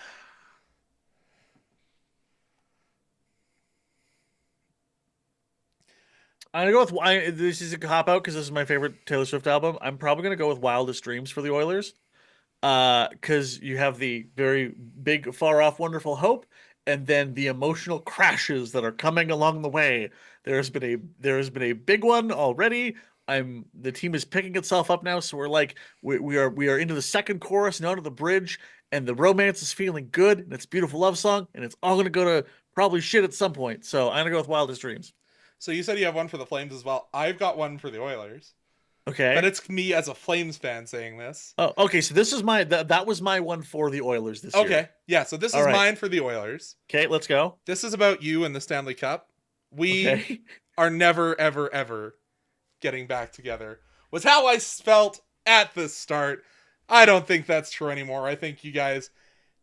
I'm gonna go with. This is a cop out because this is my favorite Taylor Swift album. I'm probably gonna go with "Wildest Dreams" for the Oilers, because you have the very big, far off, wonderful hope, and then the emotional crashes that are coming along the way. There has been a big one already. The team is picking itself up now, so we're like we are into the second chorus and onto the bridge, and the romance is feeling good, and it's a beautiful love song, and it's all gonna go to probably shit at some point. So I'm gonna go with "Wildest Dreams." So you said you have one for the Flames as well. I've got one for the Oilers. Okay. But it's me as a Flames fan saying this. Oh, okay. So this is that was my one for the Oilers this year. Okay. Yeah, so this All is right. mine for the Oilers. Okay, let's go. This is about you and the Stanley Cup. We Okay. are never, ever, ever getting back together. Was how I felt at the start. I don't think that's true anymore. I think you guys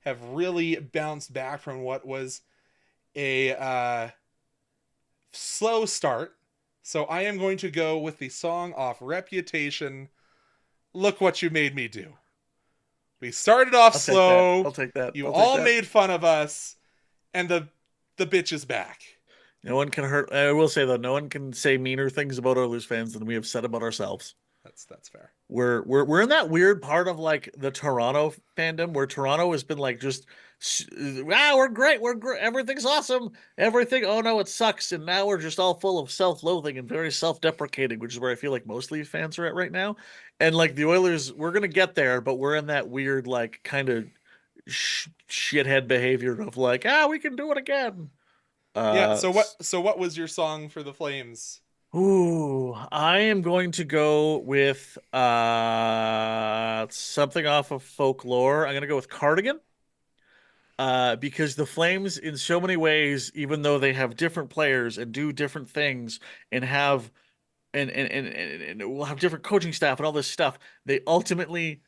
have really bounced back from what was a slow start. So I am going to go with the song off Reputation, Look What You Made Me Do. We started off slow. I'll take that. You I'll take all that. made fun of us, and the bitch is back. No one can hurt. I will say though, no one can say meaner things about Oilers fans than we have said about ourselves. That's fair. We're in that weird part of like the Toronto fandom where Toronto has been like just we're great, everything's awesome, everything, oh no it sucks, and now we're just all full of self-loathing and very self-deprecating, which is where I feel like most Leafs fans are at right now. And like the Oilers, we're gonna get there, but we're in that weird like kind of shithead behavior of like we can do it again. Yeah. So what was your song for the Flames? Ooh, I am going to go with something off of Folklore. I'm going to go with Cardigan. Because the Flames, in so many ways, even though they have different players and do different things and have and will have different coaching staff and all this stuff, they ultimately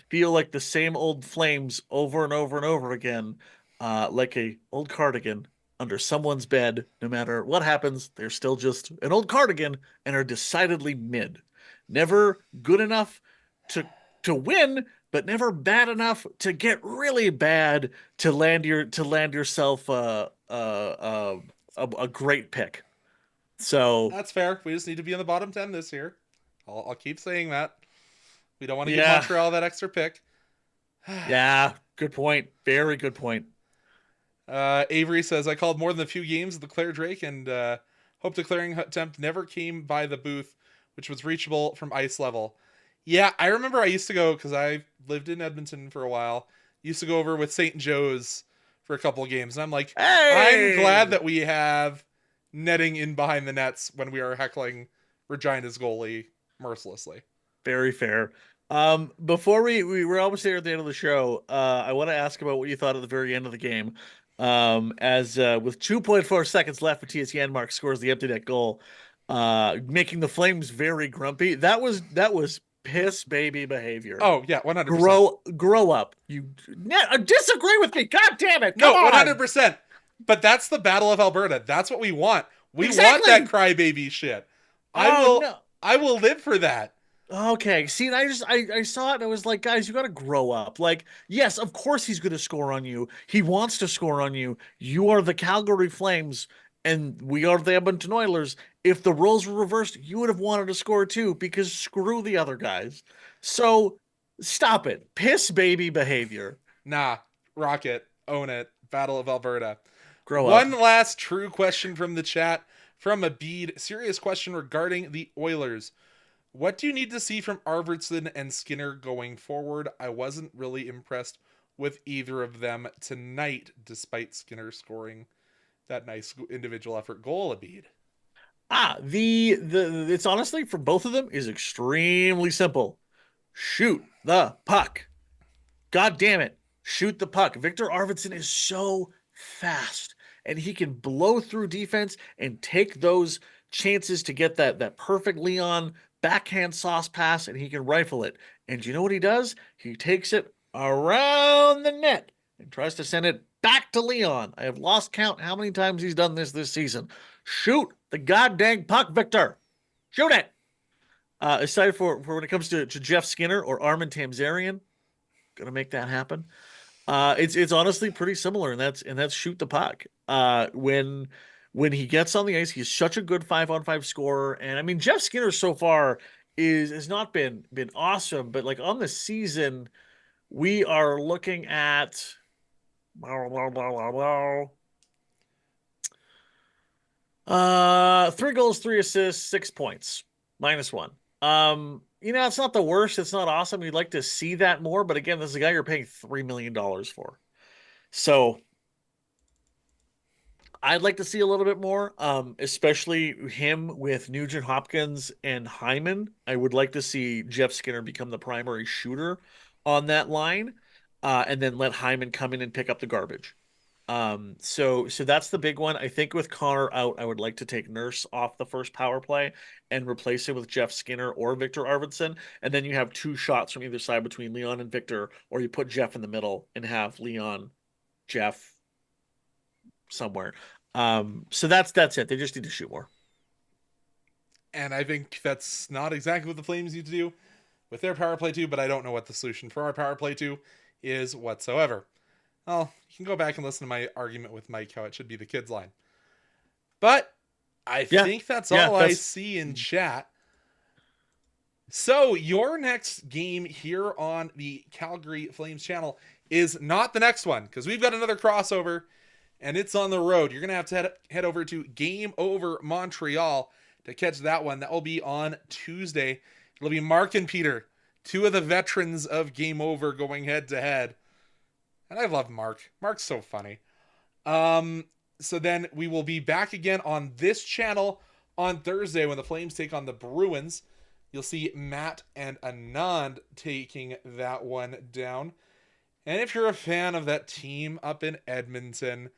feel like the same old Flames over and over and over again, like a old cardigan under someone's bed. No matter what happens, they're still just an old cardigan and are decidedly mid. Never good enough to win, but never bad enough to get really bad to land yourself a great pick. So That's fair. We just need to be in the bottom 10 this year. I'll keep saying that. We don't want to give Yeah. Montreal that extra pick. yeah, good point. Very good point. Avery says, I called more than a few games of the Claire Drake and hope the clearing attempt never came by the booth, which was reachable from ice level. Yeah, I remember I used to go, because I lived in Edmonton for a while, used to go over with St. Joe's for a couple of games. And I'm like, Hey! I'm glad that we have netting in behind the nets when we are heckling Regina's goalie mercilessly. Very fair. Before we're almost there at the end of the show, I want to ask about what you thought at the very end of the game. As with 2.4 seconds left, Matthias Janmark scores the empty net goal, making the Flames very grumpy. That was piss baby behavior. Oh, yeah, 100%. Grow up. You disagree with me. God damn it. No, Come on. 100%. But that's the Battle of Alberta. That's what we want. We want Exactly. that crybaby shit. No. I will live for that. Okay, see, and I saw it and I was like, guys, you got to grow up. Like, yes, of course he's going to score on you. He wants to score on you. You are the Calgary Flames and we are the Edmonton Oilers. If the roles were reversed, you would have wanted to score too, because screw the other guys. So stop it. Piss baby behavior. Nah, Rocket, own it. Battle of Alberta. Grow up. One last true question from the chat from Abid. Serious question regarding the Oilers. What do you need to see from Arvidsson and Skinner going forward? I wasn't really impressed with either of them tonight, despite Skinner scoring that nice individual effort goal, Abid. It's honestly, for both of them, is extremely simple. shoot the puck. God damn it. Shoot the puck. Victor Arvidsson is so fast, and he can blow through defense and take those chances to get that perfect Leon backhand sauce pass, and he can rifle it. And you know what he does? He takes it around the net and tries to send it back to Leon. I have lost count how many times he's done this season. Shoot the goddamn puck, Victor. Shoot it. Aside for when it comes to Jeff Skinner or Armin Tamzarian, gonna make that happen. It's honestly pretty similar, and that's shoot the puck. When he gets on the ice, he's such a good 5-on-5 scorer. And I mean, Jeff Skinner so far has not been awesome, but like on the season, we are looking at 3 goals, 3 assists, 6 points, -1. It's not the worst. It's not awesome. You'd like to see that more, but again, this is a guy you're paying $3 million for. So I'd like to see a little bit more, especially him with Nugent Hopkins and Hyman. I would like to see Jeff Skinner become the primary shooter on that line, and then let Hyman come in and pick up the garbage. So that's the big one. I think with Connor out, I would like to take Nurse off the first power play and replace him with Jeff Skinner or Victor Arvidsson. And then you have 2 shots from either side between Leon and Victor, or you put Jeff in the middle and have Leon, Jeff somewhere. So that's it. They just need to shoot more. And I think that's not exactly what the Flames need to do with their power play 2, but I don't know what the solution for our power play 2 is whatsoever. Well, you can go back and listen to my argument with Mike how it should be the kids line. But I think that's all I see in chat. So your next game here on the Calgary Flames channel is not the next one, because we've got another crossover and it's on the road. You're going to have to head over to Game Over Montreal to catch that one. That will be on Tuesday. It'll be Mark and Peter, 2 of the veterans of Game Over, going head to head. And I love Mark. Mark's so funny. So then we will be back again on this channel on Thursday when the Flames take on the Bruins. You'll see Matt and Anand taking that one down. And if you're a fan of that team up in Edmonton,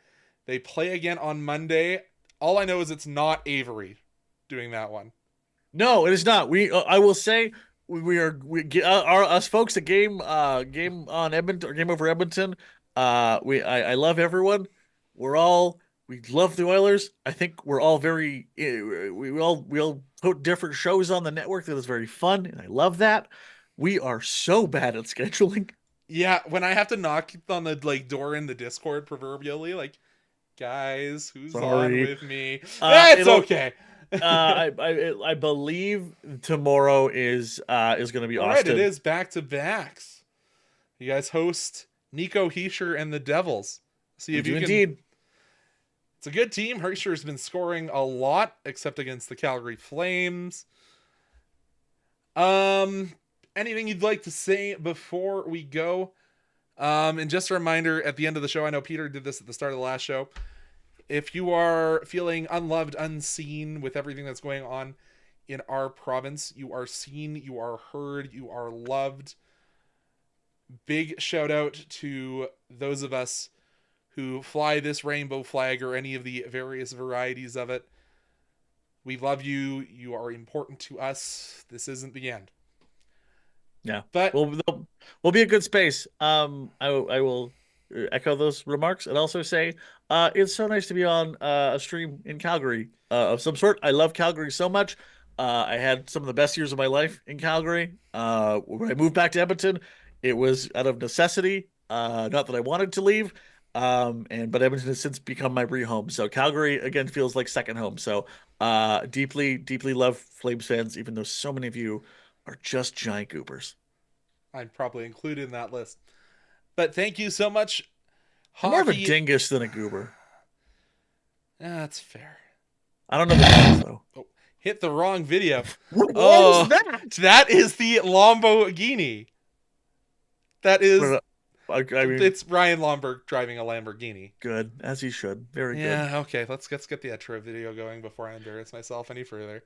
they play again on Monday. All I know is it's not Avery doing that one. No, it is not. I will say we are us folks at Game on Edmonton or Game Over Edmonton. I love everyone. We love the Oilers. I think we're all very we all put different shows on the network that is very fun, and I love that. We are so bad at scheduling. Yeah, when I have to knock on the door in the Discord proverbially, like, guys, who's on with me? It's okay. I believe tomorrow is going to be Austin. Right, it is back-to-backs. You guys host Nico Heischer and the Devils. See if you can. Indeed. It's a good team. Heischer's been scoring a lot, except against the Calgary Flames. Anything you'd like to say before we go? And just a reminder at the end of the show, I know Peter did this at the start of the last show. If you are feeling unloved, unseen with everything that's going on in our province, you are seen, you are heard, you are loved. Big shout out to those of us who fly this rainbow flag or any of the various varieties of it. We love you. You are important to us. This isn't the end. Yeah, but we'll be a good space. I will echo those remarks and also say it's so nice to be on a stream in Calgary of some sort. I love Calgary so much. I had some of the best years of my life in Calgary. When I moved back to Edmonton, it was out of necessity, not that I wanted to leave. But Edmonton has since become my re-home. So Calgary again feels like second home. So deeply love Flames fans, even though so many of you are just giant goobers. I'd probably include in that list. But thank you so much. I'm more of a dingus than a goober. That's fair. I don't know the difference, though. Oh, hit the wrong video. What is that? That is the Lamborghini. That is... I mean, it's Ryan Lomberg driving a Lamborghini. Good, as he should. Very good. Yeah, okay. Let's get the intro video going before I embarrass myself any further.